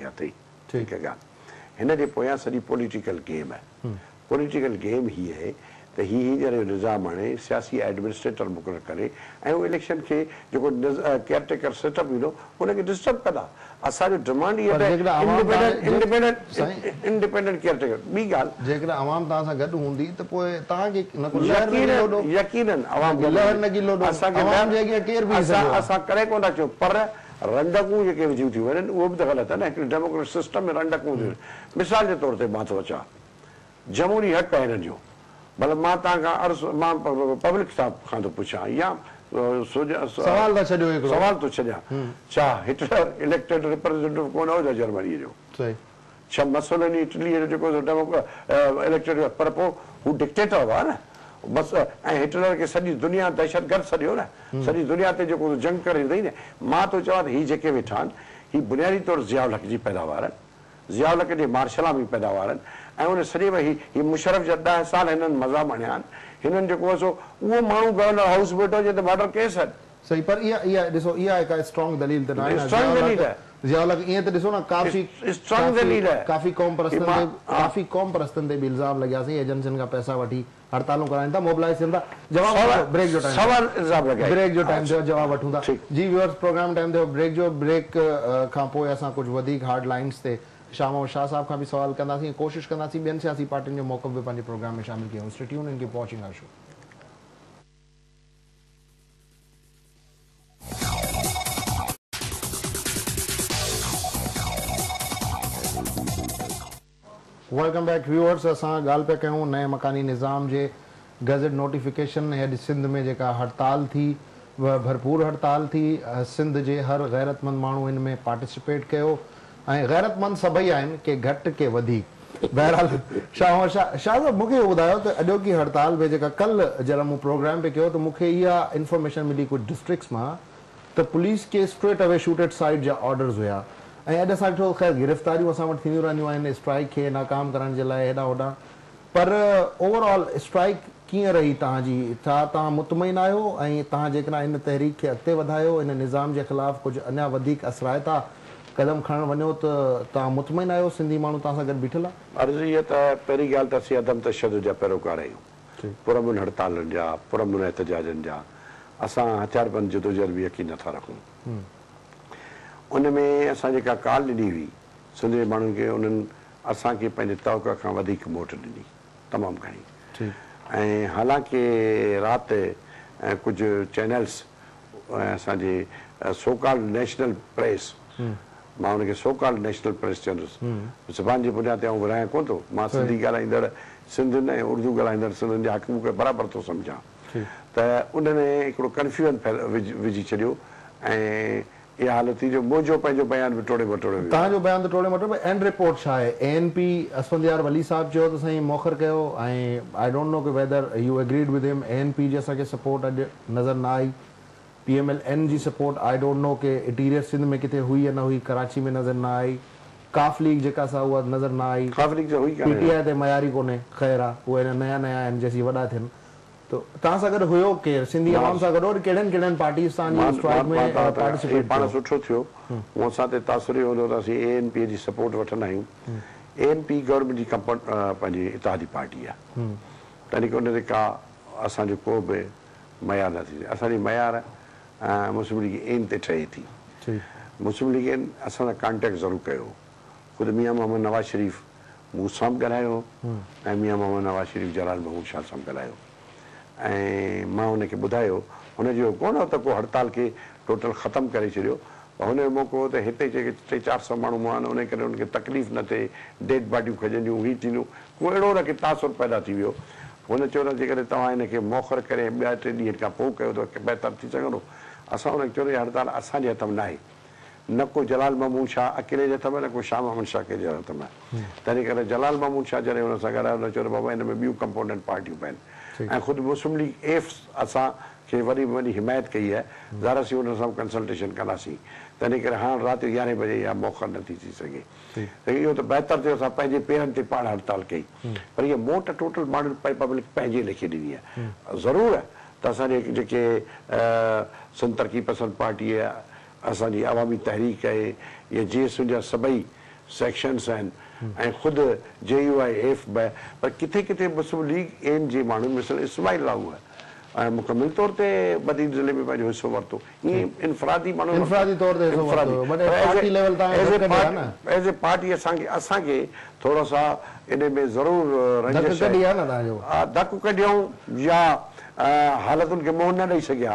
इहा अथई ठीकु आहे ॻाल्हि हिन जे पोयां सॼी पॉलिटिकल गेम आहे पॉलिटिकल गेम हीअ आहे त हींअर जो निज़ाम हाणे सियासी एडमिनिस्ट्रेटर मुक़ररु करे ऐं उहो इलेक्शन खे जेको केयरटेकर सेटअप ईंदो उनखे डिस्टर्ब कंदा असांजो डिमांड इहा इंडिपेंडेंट केयरटेकर ॿी ॻाल्हि जेकॾहिं आवाम तव्हां सां गॾु हूंदी त पोइ तव्हांखे यकीनन असां करे कोन था अचूं पर रंडकूं जेके विझियूं थियूं वञनि उहो बि त ग़लति आहे न हिकिड़े डेमोक्रेटिक सिस्टम में रंडकूं थियूं मिसाल जे तौर ते मां थो अचां जमहूरी हक़ आहे हिननि जो भले मां तव्हां खां मां पब्लिक खां थो पुछां या सवाल थो छॾियां छा हिटलर इलेक्टेड रिप्रेज़ेंटेटिव कोन हो जर्मनीअ जो छा मसोलिनी इटलीअ जो जेको इलेक्टेड पर पोइ हू डिक्टेटर हुआ न बसि ऐं हिटलर खे सॼी दुनिया दहशतगर्द सॼो न सॼी दुनिया ते जेको जंग करे ॾेई न मां थो चवां त हीअ जेके वेठा आहिनि हीअ बुनियादी तौरु ज़ियाउल हक़ जी पैदावार आहिनि ज़ियाउल हक़ जे मार्शल जी पैदावार आहिनि ऐं उन सॼे में हीअ मुशरफ जा 10 साल हिननि मज़ा मणिया आहिनि हिननि जेको आहे सो उहो माण्हू गवर्नर हाउस वेठो हुजे त मर्डर केस आहिनि सही पर इहा ॾिसो इहा हिकु स्ट्रॉन्ग दलील त नाहे ज़ियाउल हक़ ईअं त ॾिसो न काफ़ी क़ौम परस्तनि ते बि इल्ज़ाम लॻियासीं एजेंसियुनि खां पैसा वठी हड़तालूं कराइनि था मोबिलाइज़ थियनि था जवाब ब्रेक जो टाइम थियो जवाब वठूं था जी व्यूअर्स प्रोग्राम टाइम थियो ब्रेक जो ब्रेक खां पोइ असां कुझु वधीक हार्ड लाइन्स ते शाह शाह साहब खां बि सवाल कंदासीं कोशिशि कंदासीं ॿियनि सियासी पार्टियुनि जो मौक़िफ़ बि पंहिंजे प्रोग्राम में शामिल कयूं स्टे ट्यून्ड इन keep watching our show welcome back viewers असां ॻाल्हि पिया कयूं नए मकानी निज़ाम जे गज़ट नोटिफिकेशन हेॾ सिंध में जेका हड़ताल थी भरपूर हड़ताल थी सिंध जे हर गैरतमंद माण्हू हिन में पार्टिसिपेट कयो ऐं गैरतमंद सभई आहिनि के घटि के वधीक बहरहाल शाह साहब मूंखे ॿुधायो त अॼोकी हड़ताल में जेका कल्ह जॾहिं मूं प्रोग्राम पे कयो त मूंखे इहा इंफॉर्मेशन मिली कुझु डिस्ट्रिक्ट्स मां त पुलिस के स्ट्रेट अवे शूटेड साइड जा ऑर्डर्स हुया ऐं अॼु असां ॾिठो ख़ैर गिरफ़्तारियूं असां वटि थींदियूं रहंदियूं आहिनि स्ट्राइक खे नाकाम करण जे लाइ हेॾां होॾां पर ओवरऑल स्ट्राइक कीअं रही तव्हांजी छा तव्हां मुतमइन आहियो ऐं तव्हां जेकॾहिं इन तहरीक खे अॻिते वधायो इन निज़ाम जे ख़िलाफ़ु कुझु अञा वधीक असराइता कदम खणणु वञो त तव्हां मुतमइन आहियो सिंधी माण्हू तव्हां सां गॾु बीठल आहे अर्ज़ु इहा त पहिरीं ॻाल्हि त असीं अदम तशदुद जा पैरोकार आहियूं पुरमुन हड़तालनि जा पुरमुन एहतजाजनि जा असां हथियारबंद जदोजहद बि यकीन नथा रखूं उन में असां जेका काल ॾिनी हुई सिंध जे माण्हुनि खे उन्हनि असांखे पंहिंजे तवक़ खां वधीक मोट ॾिनी तमामु घणी ऐं हालांकि राति कुझु चैनल्स असांजे सोकाल नेशनल प्रेस मां हुनखे सोकाल नेशनल प्रेस चवंदुसि ज़बान जी बुनियाद ते आउं विरायां कोन थो मां सिंधी ॻाल्हाईंदड़ सिंधियुनि ऐं उर्दू ॻाल्हाईंदड़ सिंधियुनि जे हक़ खे बराबरि थो सम्झां त उन्हनि हिकिड़ो कंफ्यूजन विझी छॾियो ऐं इहा हालत थी जो मुंहिंजो पंहिंजो बयान बि टोड़े मटोड़े तव्हांजो बयान त टोड़े मटोड़े एंड रिपोर्ट छा आहे ANP असफंदियार वली साहब चयो त साईं मोखर कयो ऐं आई डोंट नो कि whether you agreed with him ANP जी असांखे सपोर्ट अॼु नज़र न आई PMLN जी सपोर्ट आई डोंट नो कि इंटीरियर सिंध में किथे हुई या न हुई कराची में नज़र न आई काफ लीग जेका सा उहा नज़र न आई PTI ते मयारी कोन्हे ख़ैर आहे उहे नया नया आहिनि जेसीं वॾा थियनि तो तव्हां सां गॾु हुयो केरु सिंधी आवाम सां गॾु कहिड़नि पार्टीज़ सां स्ट्राइक में पार्टिसिपेट पाण सुठो थियो मूं सां ते तासुर हूंदो त असीं ANP जी सपोर्ट वठंदा आहियूं ANP गवर्नमेंट जी पंहिंजी इत्तेहादी पार्टी आहे तॾहिं की उन ते का असांजो को बि मयार न थी असांजी मयार मुस्लिम लीग एन ते ठहे थी मुस्लिम लीग एन असां सां कॉन्टेक्ट ज़रूरु कयो ख़ुदि मियां मोहम्मद नवाज़ शरीफ़ मूं सां बि ॻाल्हायो ऐं मियां मोहम्मद नवाज़ शरीफ़ जलाल महमूद शाह सां बि ॻाल्हायो ऐं मां हुनखे ॿुधायो हुनजो कोन हो त को हड़ताल खे टोटल ख़तमु करे छॾियो हुनजो मौक़ो हो त हिते जेके 300-400 माण्हू हुआ आहिनि उन करे हुनखे तकलीफ़ न थिए डेड बॉडियूं खजंदियूं हीअ थींदियूं को अहिड़ो हुनखे तासुर पैदा थी वियो हुन चयो त जेकॾहिं तव्हां हिनखे मोखर करे ॿिया 3 ॾींहं खां पोइ कयो त बहितर थी सघंदो असां हुनखे चयो हड़ताल असांजे हथ में न आहे न को जलाल महमूद शाह अकेले जे हथ में न को शाह मोहम्मद शाह जे हथ में तंहिं करे जलाल महमूद शाह जॾहिं हुन सां ॻाल्हायो हुन चयो बाबा हिन में ॿियूं कंपोनेंट पार्टियूं पवनि ऐं ख़ुदि मुस्लिम लीग एफ असांखे वॾी में वॾी हिमायत कई आहे ज़ाहिर असीं हुन सां कंसल्टेशन कंदासीं तंहिं करे हाणे राति 11 बजे इहा मौक़ नथी थी सघे त इहो त बहितर थियो असां पंहिंजे पेरनि ते पाण हड़ताल कई पर इहा मोट टोटल माण्हू पब्लिक पंहिंजे लेखे ॾिनी आहे ज़रूरु आहे त असांजे जेके सिंध तरक़ी पसंद पार्टी आहे असांजी अवामी तहरीक आहे या GSU जा सभई सेक्शन्स आहिनि ऐं ख़ुदि JUIF पर किथे किथे मुस्लिम लीग एन जे माण्हुनि मिसल इस्माइल लाहू आहे ऐं मुकमिल तौर ते बदीन ज़िले में पंहिंजो हिसो वरितो ईअं इनफरादी माण्हू एज़ ए पार्टी असांखे थोरो सा इन में ज़रूरु धकु कढियऊं या हालतुनि खे मुंहुं न ॾेई सघिया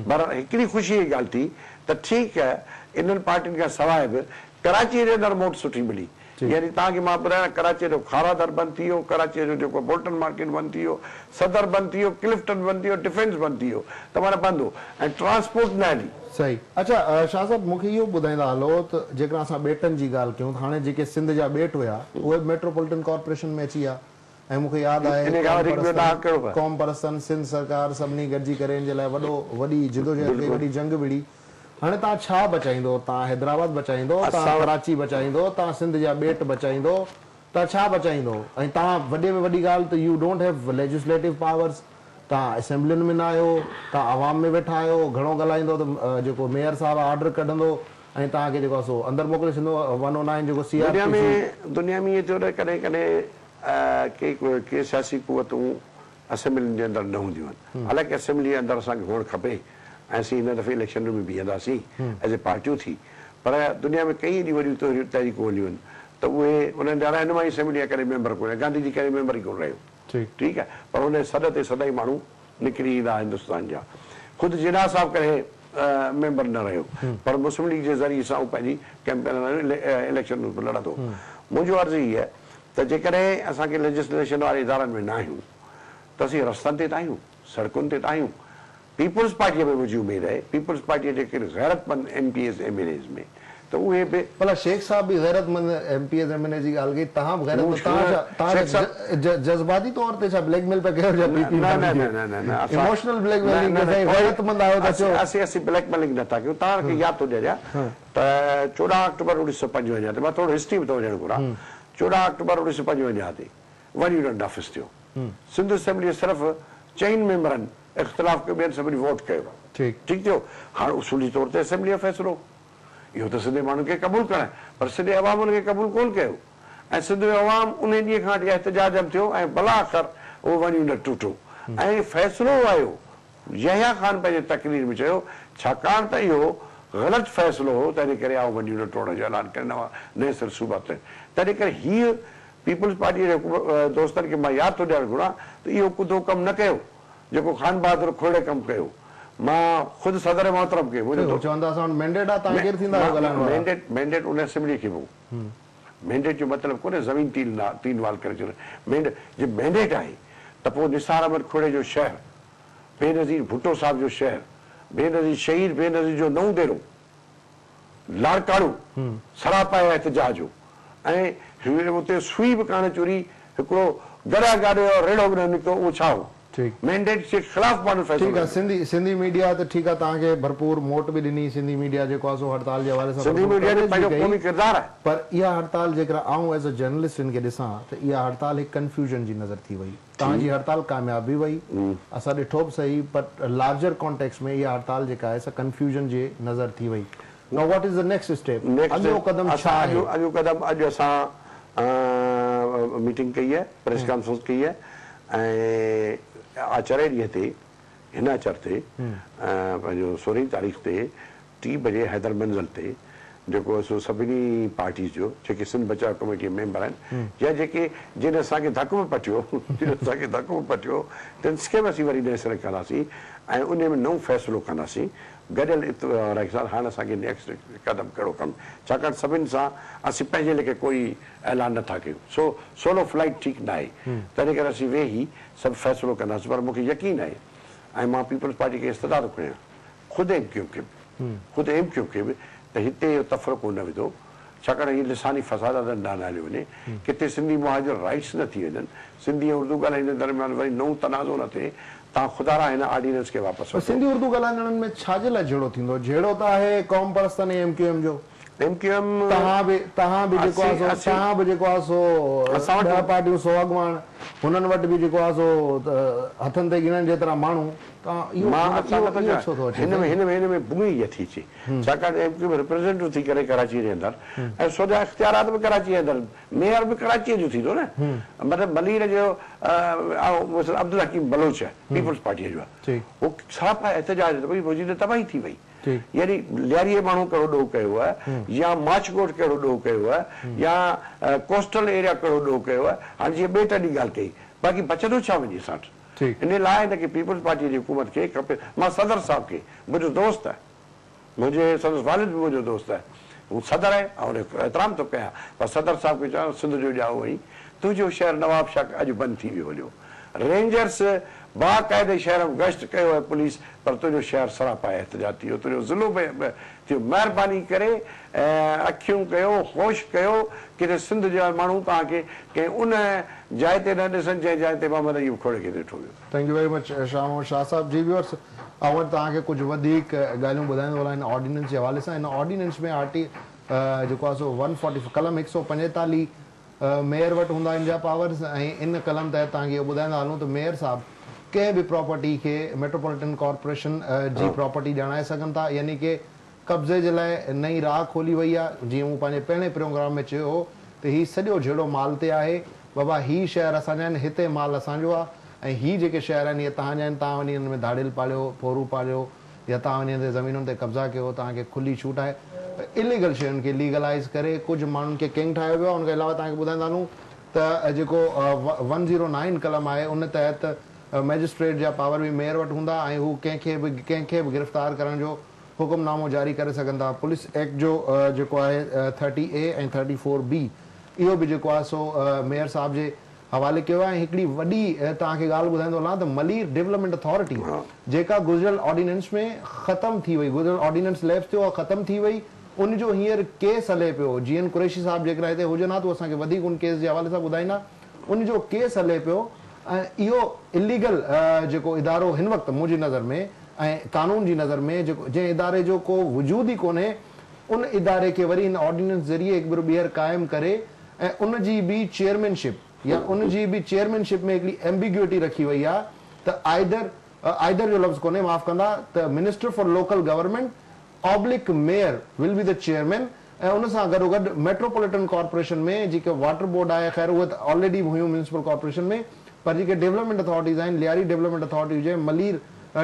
पर हिकिड़ी ख़ुशी जी ॻाल्हि थी त ठीकु आहे इन्हनि पार्टियुनि खां सवाइ बि कराची जे अंदरि मोट सुठी मिली यानी तव्हांखे मां ॿुधायां कराची जो खारा दर बंदि थी वियो कराची जो जेको बोल्टन मार्केट बंदि थी वियो सदर बंदि थी वियो क्लिफ्टन बंदि थी वियो डिफेंस बंदि थी वियो त माना बंदि हो ऐं ट्रांसपोर्ट न हली सही अच्छा शाह साहब मूंखे इहो ॿुधाईंदा हलो त जेकॾहिं असां ॿेटनि जी ॻाल्हि कयूं त हाणे जेके सिंध जा ॿेट हुया उहे मेट्रोपॉलिटन कॉर्पोरेशन में अची विया ऐं मूंखे यादि आहे क़ौम परस्तनि सिंध सरकार सभिनी गॾिजी करे इन जे लाइ वॾी जिदोजहद कई वॾी जंग विड़ी हाणे तव्हां छा बचाईंदो तव्हां हैदराबाद बचाईंदो तव्हां कराची बचाईंदो तव्हां सिंध जा ॿेट बचाईंदो तव्हां छा बचाईंदो ऐं तव्हां वॾे में वॾी ॻाल्हि त U don't have legislative powers तव्हां असेंबलियुनि में न आहियो तव्हां आवाम में वेठा आहियो घणो ॻाल्हाईंदो त जेको मेयर साहिबु ऑर्डर कढंदो ऐं तव्हांखे जेको आहे सो अंदरि मोकिले छॾींदो 109 जेको दुनिया में इहो थियो त कॾहिं कॾहिं के सियासी कुवतूं असेंबलियुनि जे अंदरि न हूंदियूं आहिनि हालांकि असेंबली जे अंदरि असांखे हुअणु खपे ऐं असीं हिन दफ़े इलेक्शन में बीहंदासीं एज़ ए पार्टियूं थी पर दुनिया में कई एॾी वॾियूं तहरीकूं हलियूं आहिनि त उहे उन्हनि जा रहनुमाई असेंबली करे मेंबर कोन्हे गांधी जी करे मेंबर ई कोन रहियो ठीकु आहे पर उन सॾ ते सदाई माण्हू निकिरी ईंदा हिंदुस्तान जा ख़ुदि जिना साहिबु करे मेंबर न रहियो पर मुस्लिम लीग जे ज़रिए सां पंहिंजी कैंपेन इलेक्शन लड़ंदो मुंहिंजो अर्ज़ु इहा आहे त जेकॾहिं असांखे लेजिस्लेशन वारे इदारनि में न आहियूं त असीं रस्तनि ते त आहियूं सड़कुनि ते त आहियूं पीपल्स पार्टीअ में मुंहिंजी उमेद आहे पीपल्स पार्टीअ जेके गैरतमंद MPs MLAs में त उहे बि भला शेख साहब बि गैरतमंद MPs MLA जी ॻाल्हि कई तव्हां जज़्बाती तौर ते छा ब्लैकमेल पिया कयो इमोशनल ब्लैकमेलिंग गैरतमंद आहियो त चओ असीं ब्लैकमेलिंग नथा कयूं तव्हांखे यादि थो ॾियां त 14 अक्टूबर 1955 ते मां थोरो हिस्ट्री बि थो वञणु घुरां 14 अक्टूबर 1955 ते वन यूनिट ऑफिस थियो सिंध असेंबली सिर्फ़ु 4 मेंबरनि इख़्तिलाफ़ कयो ॿियनि सभिनी वोट कयो ठीकु थियो हाणे उसूली तौर ते असेंबली जो फ़ैसिलो इहो त सिंधी माण्हुनि खे क़बूल करणु पर सिंधी अवाम उनखे क़बूल कोन कयो ऐं सिंध जो अवाम उन ॾींहं खां वठी एहतजाज थियो ऐं भला आख़िर उहो वन यूनिट टुटो ऐं फ़ैसिलो आयो यहया ख़ान पंहिंजे तकरीर में चयो छाकाणि त इहो ग़लति फ़ैसिलो हो तंहिं करे आउं वन यूनिट तोड़ण जो ऐलान करे नए सिर सूबा ते तंहिं करे हीअ पीपल्स पार्टीअ जे दोस्तनि खे मां यादि थो ॾियणु घुरां त इहो कुदो कमु न कयो जेको खान बहादुर खोड़े कमु कयो मां ख़ुदि सदर मोहतरम खे मैंडेट उन असेंबली खे मैंडेट जो मतिलबु कोन्हे ज़मीन तीन वाल करे छॾियो मैंडेट आहे त पोइ निसार अहमद खोड़े जो शहर बेनज़ीर भुट्टो साहिब जो शहर बेनज़ीर शहीद बेनज़ीर जो नओं देरो लाड़काड़ू सरापा एहतजाज हो ऐं उते सुई बि कान चुरी हिकिड़ो गड़ा गाॾे रेड़ो बि न निकितो उहो छा हो मैंडेट जे ख़िलाफ़ माण्हू फ़ैसिलो सिंधी मीडिया त ठीकु आहे तव्हांखे भरपूर मोट बि ॾिनी सिंधी मीडिया जेको आहे सो हड़ताल जे हवाले सां सिंधी मीडिया जो पंहिंजो क़ौमी किरदारु आहे पर इहा हड़ताल जेकॾहिं आऊं एज़ अ जर्नलिस्ट इन खे ॾिसां त इहा हड़ताल हिकु कंफ्यूजन जी नज़र थी वई तव्हांजी हड़ताल कामयाब बि वई असां ॾिठो बि सही पर लार्जर कॉन्टेक्स्ट में इहा हड़ताल जेका आहे सा कंफ्यूजन जे नज़र थी वई now what is the next step अॻियो क़दम छा आहे अॻियो क़दम अॼु असां मीटिंग कई आहे प्रेस कॉन्फ्रेंस कई आहे ऐं आचरे ॾींहं ते हिन आचर ते पंहिंजो 16 तारीख़ ते 3 बजे हैदर मंज़िल ते जेको सो सभिनी पार्टीज़ जो जेके सिंध बचाव कमेटी मेंबर आहिनि या जेके जिन असांखे धकु बि पटियो तिनखे बि असीं वरी नए सिरे कंदासीं ऐं उन में नओं फ़ैसिलो कंदासीं गॾियल हाणे असांखे नेक्स्ट क़दम कहिड़ो कमु छाकाणि सभिनि सां असीं पंहिंजे लेखे कोई ऐलान नथा कयूं सोलो फ्लाइट ठीकु न आहे तॾहिं करे असीं वेही सभु फ़ैसिलो कंदासीं पर मूंखे यकीन आहे ऐं मां पीपल्स पार्टी खे इस्तदा थो कयां ख़ुदि एमक्यू खे बि त हिते इहो तफ़रक़ो न विधो छाकाणि हीअ लिसानी फसाद धंधा न हलियो वञे किथे सिंधी मुहाजिर राइट्स न थी वञनि सिंधी ऐं उर्दू ॻाल्हाईंदे दरमियान वरी नओं तनाज़ो न थिए तव्हां ख़ुदा हिन ऑर्डिनेंस खे वापसि सिंधी उर्दू ॻाल्हाइण में छाजे लाइ जहिड़ो थींदो जहिड़ो त आहे क़ौम परस्तनि MQM जो MQM तव्हां बि जेको आहे सो 10 पार्टियूं 100 अॻुवाण हुननि वटि बि जेको आहे सो हथनि ते गिणण जेतिरा माण्हू हिन में भूमि इहा थी अचे छाकाणि MQM रिप्रेज़ेंटेटिव थी करे कराची जे अंदरि ऐं सॼा इख़्तियारात बि कराची जे अंदरि मेयर बि कराचीअ जो थींदो न मतिलबु मलीर जो अब्दुल हकीम बलोच पीपल्स पार्टीअ जो आहे उहो साफ़ आहे एहतजाज भई मुंहिंजी त तबाही थी वई यानी लियारीअ माण्हू कहिड़ो ॾोह कयो आहे या माचकोट कहिड़ो ॾोह कयो आहे या कोस्टल एरिया कहिड़ो ॾोह कयो आहे हाणे जीअं ॿिए टे ॾींहुं ॻाल्हि कई बाक़ी बचंदो छा वञे असां वटि इन लाइ हिनखे पीपल्स पार्टीअ जी हुकूमत खे खपे मां सदर साहिब खे मुंहिंजो दोस्त आहे मुंहिंजे संदसि वालिद बि मुंहिंजो दोस्त आहे हू सदर आहे ऐं हुनजो एतिराम थो कयां पर सदर साहिब खे चवां सिंध जो ॼाओ वई तुंहिंजो शहर नवाब शाह अॼु बंदि थी वियो हलियो रेंजर्स बाक़ाइदे शहर में गश्त कयो आहे पुलिस पर तुंहिंजो शहर सरापा एहतजाज थी वियो तुंहिंजो ज़िलो बि थियो महिरबानी करे अखियूं कयो होश कयो किथे सिंध जा माण्हू तव्हांखे कंहिं उन जाइ ते न ॾिसनि जंहिं जाइ ते मोहम्मद अयूब खोड़े खे ॾिठो वियो thank you very much Shah साहब जी व्यूअर्स ऐं तव्हांखे कुझु वधीक ॻाल्हियूं ॿुधाईंदो हिन ऑर्डिनेंस जे हवाले सां हिन ऑर्डिनेंस में जेको आहे सो 140 कलम 145 मेयर वटि हूंदा आहिनि जा पावर्स ऐं इन कलम तहत तव्हांखे इहो ॿुधाईंदा हलूं त मेयर साहिबु कंहिं बि प्रॉपर्टी खे मेट्रोपॉलिटन कॉर्पोरेशन जी प्रॉपर्टी ॼाणाए सघनि था यानी कि कब्ज़े जे लाइ नई राह खोली वई आहे जीअं मूं पंहिंजे पहिरें प्रोग्राम में चयो हो त हीउ सॼो जहिड़ो माल ते आहे बाबा हीउ शहर असांजा आहिनि हिते माल असांजो आहे ऐं हीअ जेके शहर आहिनि इहे तव्हांजा आहिनि तव्हां वञी हिन में दाड़िल पालियो फोरू पालियो या तव्हां वञी हिन ज़मीनुनि ते कब्ज़ा कयो तव्हांखे खुली छूट आहे इलीगल शयुनि खे लीगलाइज़ करे कुझु माण्हुनि खे किंग ठाहियो वियो आहे उनखे अलावा तव्हांखे ॿुधाईंदा हलूं त जेको 109 कलम आहे उन तहत मैजिस्ट्रेट जा पावर बि मेयर वटि हूंदा ऐं हू कंहिंखे बि गिरफ़्तार करण जो हुकुमनामो जारी करे सघनि था पुलिस एक्ट जो जेको आहे 30A ऐं 34B इहो बि जेको आहे सो मेयर साहिब जे हवाले कयो आहे ऐं हिकिड़ी वॾी तव्हांखे ॻाल्हि ॿुधाईंदो हलां त मलीर डेवलपमेंट अथॉरिटी जेका गुज़िरियल ऑर्डिनेंस में ख़तमु थी वई गुज़िरियल ऑर्डिनेंस लैप्स थियो आहे ख़तमु थी वई उनजो हींअर केस हले पियो जीअं कुरैशी साहिब जेकॾहिं हिते हुजनि हा त असांखे वधीक उन केस जे हवाले सां ॿुधाईंदा उनजो केस हले पियो ऐं इहो इलीगल जेको इदारो हिन वक़्तु मुंहिंजी नज़र में ऐं कानून जी नज़र में जेको जंहिं इदारे जो को वजूद ई कोन्हे उन इदारे खे वरी हिन ऑर्डिनेंस ज़रिए हिकु भेरो ॿीहर क़ाइमु करे ऐं उनजी बि चेयरमैनशिप या उनजी बि चेयरमैनशिप में हिकिड़ी एम्बिग्यूटी रखी वई आहे त आइदर जो लफ़्ज़ कोन्हे माफ़ कंदा त minister for local government oblique mayor will be the chairman ऐं उन सां गॾोगॾु मेट्रोपॉलिटन कॉर्पोरेशन में जेके वाटर बोर्ड आहे ख़ैर उहे त ऑलरेडी हुयूं म्यूनिसिपल कॉर्पोरेशन में पर जेके डेवलपमेंट अथॉरिटीज़ आहिनि लियारी डेवलपमेंट अथॉरिटी हुजे मलीर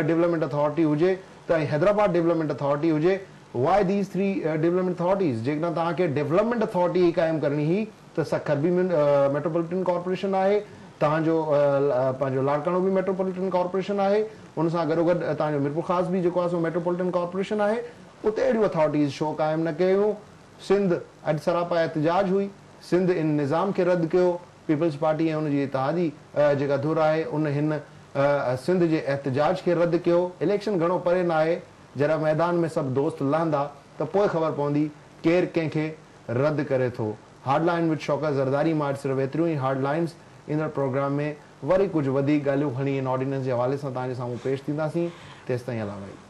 डेवलपमेंट अथॉरिटी हुजे त हैदराबाद डेवलपमेंट अथॉरिटी हुजे वाई दीज़ 3 डेवलपमेंट अथॉरिटीज़ जेकॾहिं तव्हांखे डेवलपमेंट अथॉरिटी क़ाइमु करणी हुई त सखर बि मेट्रोपॉलिटन कॉर्पोरेशन आहे तव्हांजो पंहिंजो लाड़काणो बि मेट्रोपॉलिटन कॉर्पोरेशन आहे उन सां गॾोगॾु तव्हांजो मीरपुर ख़ास बि जेको आहे सो मेट्रोपॉलिटन कॉर्पोरेशन आहे उते अहिड़ियूं अथॉरिटीज़ छो क़ाइमु न कयूं सिंध अॼु सरापा एहतजाज हुई सिंध इन निज़ाम खे रद्द कयो पीपल्स पार्टी ऐं उनजी इत्तेहादी जेका धुर आहे उन हिन सिंध जे एहतजाज खे रद्द कयो इलेक्शन घणो परे न आहे जरा मैदान में सभु दोस्त लहंदा त पोइ ख़बर पवंदी केरु कंहिंखे रद्द करे थो हार्डलाइन विद शौकत ज़रदारी मां सिर्फ़ु एतिरियूं ई हार्डलाइन्स ईंदड़ प्रोग्राम में वरी कुझु वधीक ॻाल्हियूं खणी इन ऑर्डिनेंस जे हवाले सां तव्हांजे साम्हूं पेश थींदासीं तेसि ताईं अलावा